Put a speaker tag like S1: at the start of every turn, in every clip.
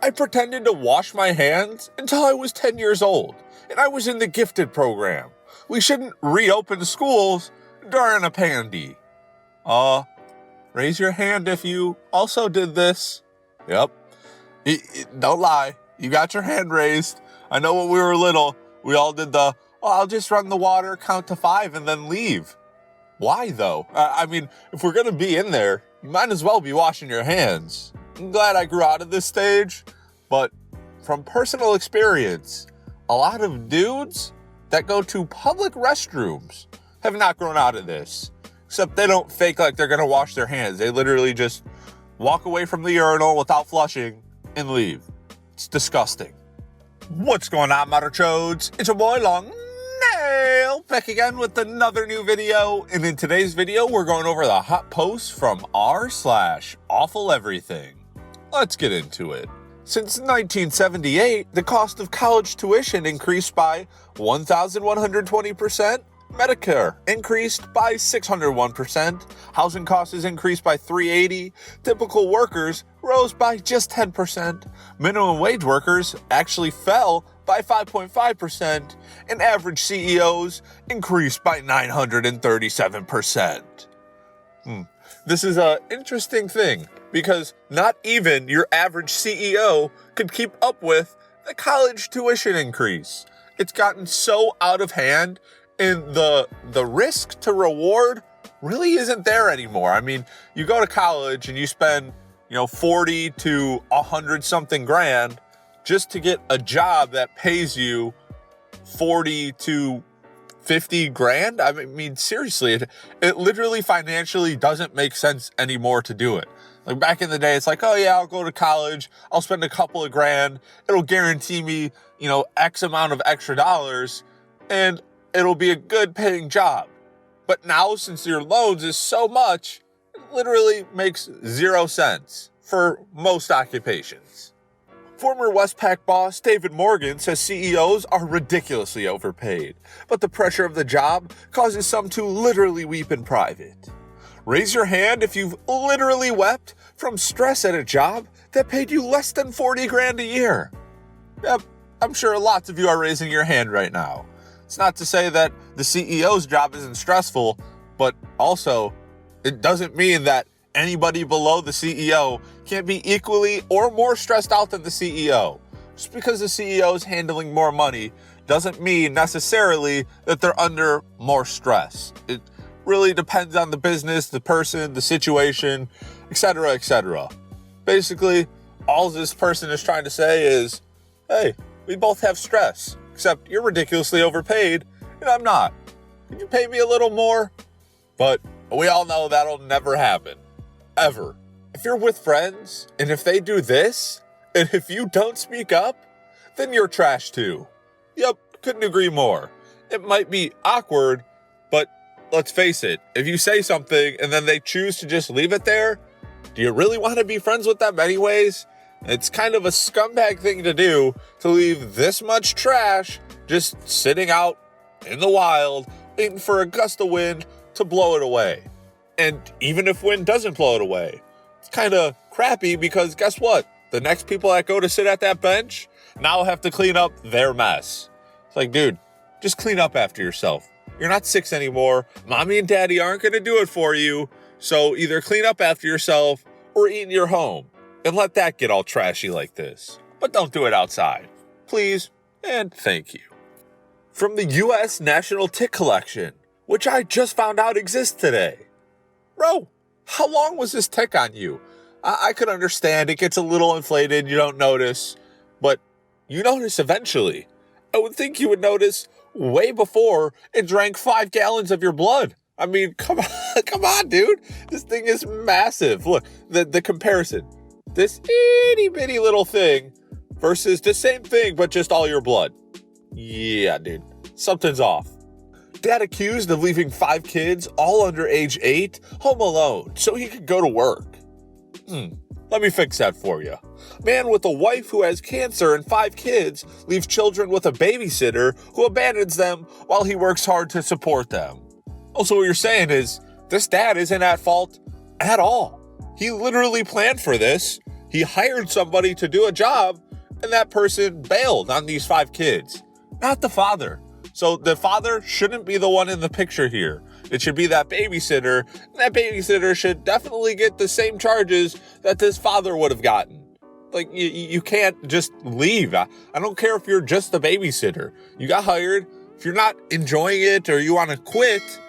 S1: I pretended to wash my hands until I was 10 years old, and I was in the gifted program. We shouldn't reopen schools during a pandy. Raise your hand if you also did this. Yep. Don't lie. You got your hand raised. I know when we were little, we all did I'll just run the water, count to 5, and then leave. Why, though? I mean, if we're going to be in there, you might as well be washing your hands. I'm glad I grew out of this stage, but from personal experience, a lot of dudes that go to public restrooms have not grown out of this. Except they don't fake like they're going to wash their hands. They literally just walk away from the urinal without flushing and leave. It's disgusting. What's going on, Matter Chodes? It's your boy Long Nail back again with another new video. And in today's video, we're going over the hot posts from r/AwfulEverything. Let's get into it. Since 1978, the cost of college tuition increased by 1,120%. Medicare increased by 601%, housing costs increased by 380%, typical workers rose by just 10%, minimum wage workers actually fell by 5.5%, and average CEOs increased by 937%. This is an interesting thing, because not even your average CEO could keep up with the college tuition increase. It's gotten so out of hand, and the risk to reward really isn't there anymore. I mean, you go to college and you spend, 40 to 100 something grand just to get a job that pays you 40 to 50 grand. I mean, seriously, it literally financially doesn't make sense anymore to do it. Like back in the day, it's like, oh yeah, I'll go to college, I'll spend a couple of grand, it'll guarantee me, X amount of extra dollars, and it'll be a good paying job. But now, since your loans is so much, it literally makes 0 sense for most occupations. Former Westpac boss David Morgan says CEOs are ridiculously overpaid, but the pressure of the job causes some to literally weep in private. Raise your hand if you've literally wept from stress at a job that paid you less than 40 grand a year. Yep, I'm sure lots of you are raising your hand right now. It's not to say that the CEO's job isn't stressful, but also it doesn't mean that anybody below the CEO can't be equally or more stressed out than the CEO. Just because the CEO is handling more money doesn't mean necessarily that they're under more stress. It really depends on the business, the person, the situation, etc., etc. Basically, all this person is trying to say is, hey, we both have stress. Except you're ridiculously overpaid, and I'm not. Could you pay me a little more? But we all know that'll never happen. Ever. If you're with friends, and if they do this, and if you don't speak up, then you're trash too. Yep, couldn't agree more. It might be awkward, but let's face it, if you say something and then they choose to just leave it there, do you really want to be friends with them anyways? It's kind of a scumbag thing to do, to leave this much trash just sitting out in the wild, waiting for a gust of wind to blow it away. And even if wind doesn't blow it away, it's kind of crappy because guess what? The next people that go to sit at that bench now have to clean up their mess. It's like, dude, just clean up after yourself. You're not 6 anymore. Mommy and daddy aren't going to do it for you. So either clean up after yourself or eat in your home. And let that get all trashy like this. But don't do it outside. Please and thank you. From the U.S. National Tick Collection, which I just found out exists today. Bro, how long was this tick on you? I could understand it gets a little inflated, you don't notice. But you notice eventually. I would think you would notice way before it drank 5 gallons of your blood. I mean, come on, dude. This thing is massive. Look, the comparison. This itty bitty little thing versus the same thing, but just all your blood. Yeah, dude, something's off. Dad accused of leaving 5 kids, all under age 8, home alone so he could go to work. Let me fix that for you. Man with a wife who has cancer and 5 kids leaves children with a babysitter who abandons them while he works hard to support them. Also, what you're saying is, this dad isn't at fault at all. He literally planned for this, He hired somebody to do a job, and that person bailed on these 5 kids, not the father. So the father shouldn't be the one in the picture here. It should be that babysitter. And that babysitter should definitely get the same charges that this father would have gotten. Like, you can't just leave. I don't care if you're just a babysitter. You got hired. If you're not enjoying it or you want to quit,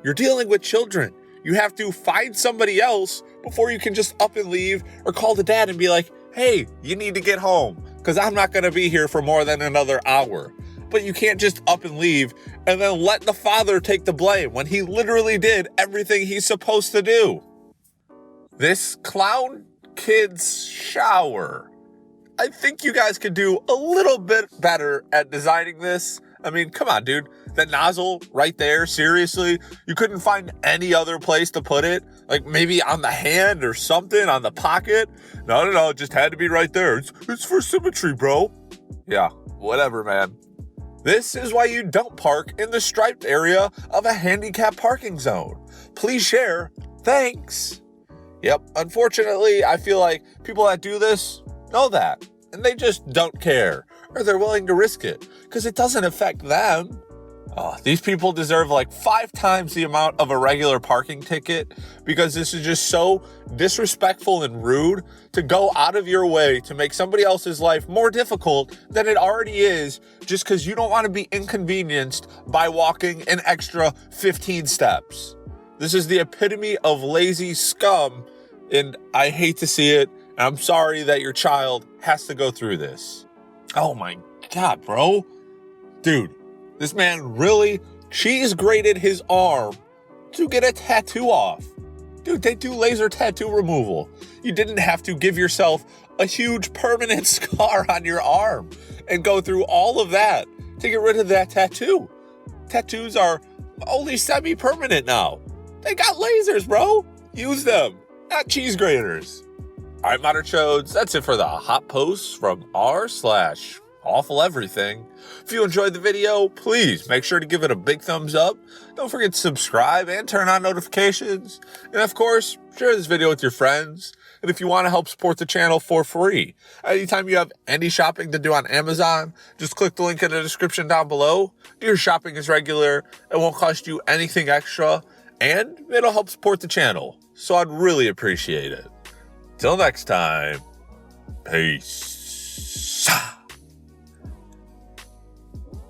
S1: you're dealing with children. You have to find somebody else before you can just up and leave, or call the dad and be like, hey, you need to get home because I'm not going to be here for more than another hour. But you can't just up and leave and then let the father take the blame when he literally did everything he's supposed to do. This clown kid's shower. I think you guys could do a little bit better at designing this. I mean, come on, dude. That nozzle right there, seriously? You couldn't find any other place to put it? Like maybe on the hand or something, on the pocket? No, it just had to be right there. It's for symmetry, bro. Yeah, whatever, man. This is why you don't park in the striped area of a handicap parking zone. Please share. Thanks. Yep, unfortunately, I feel like people that do this know that, and they just don't care, or they're willing to risk it, because it doesn't affect them. Oh, these people deserve like 5 times the amount of a regular parking ticket, because this is just so disrespectful and rude to go out of your way to make somebody else's life more difficult than it already is, just because you don't want to be inconvenienced by walking an extra 15 steps. This is the epitome of lazy scum, and I hate to see it, and I'm sorry that your child has to go through this. Oh my God, bro. Dude, this man really cheese grated his arm to get a tattoo off. Dude, they do laser tattoo removal. You didn't have to give yourself a huge permanent scar on your arm and go through all of that to get rid of that tattoo. Tattoos are only semi-permanent now. They got lasers, bro. Use them, not cheese graters. All right, Modern Chodes, that's it for the hot posts from r/AwfulEverything. If you enjoyed the video, please make sure to give it a big thumbs up. Don't forget to subscribe and turn on notifications. And of course, share this video with your friends. And if you want to help support the channel for free, anytime you have any shopping to do on Amazon, just click the link in the description down below. Do your shopping as regular. It won't cost you anything extra, and it'll help support the channel. So I'd really appreciate it. Till next time, peace.